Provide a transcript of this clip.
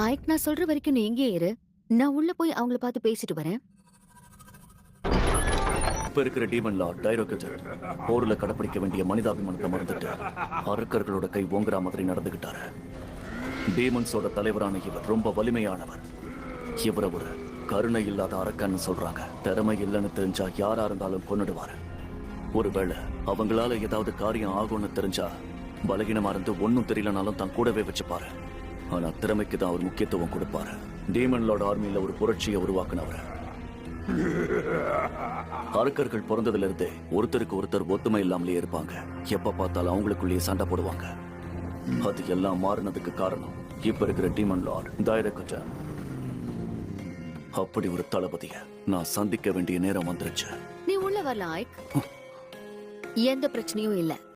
ஐக், நான் சொல்ற வரைக்கும் நீ இங்கே இரு. நான் உள்ள போய் அவங்கள பார்த்து பேசிட்டு வரேன். இப்ப இருக்கிற டீமன் லார்ட் டைரோகஜர் போர்ல கடைப்பிடிக்க வேண்டிய மனிதாபிமானத்தை மறந்துட்டு அரக்கர்களோட கை ஓங்குற மாதிரி நடந்துகிட்டாரு. டீமன்ஸோட தலைவரான இவர் ரொம்ப வலிமையானவர். இவரை ஒரு கருணை இல்லாத அரக்கன்னு சொல்றாங்க. திறமை இல்லைன்னு தெரிஞ்சா யாரா இருந்தாலும் கொன்னுடுவாரு. ஒருவேளை அவங்களால ஏதாவது காரியம் ஆகும்னு தெரிஞ்சா பலகீனமா இருந்து ஒன்னும் தெரியலனாலும் தான் கூடவே வச்சுப்பாரு. ஆனா திறமைக்கு தான் அவர் முக்கியத்துவம் கொடுப்பாரு. டீமன் லார்ட் ஆர்மியில ஒரு புரட்சியை உருவாக்குனவர். அரக்கர்கள் பிறந்ததுல இருந்தே ஒருத்தருக்கு ஒருத்தர் ஒத்துமை இல்லாமலே இருப்பாங்க. எப்ப பார்த்தாலும் அவங்களுக்குள்ளேயே சண்டை போடுவாங்க. அது எல்லாம் மாறினதுக்கு காரணம் இப்ப இருக்கிற டீமன் லார்ட் டைரோகஜர். அப்படி ஒரு தளபதிய நான் சந்திக்க வேண்டிய நேரம் வந்துருச்சு. நீ உள்ள வரலாம் ஐக். எந்த பிரச்சனையும் இல்ல.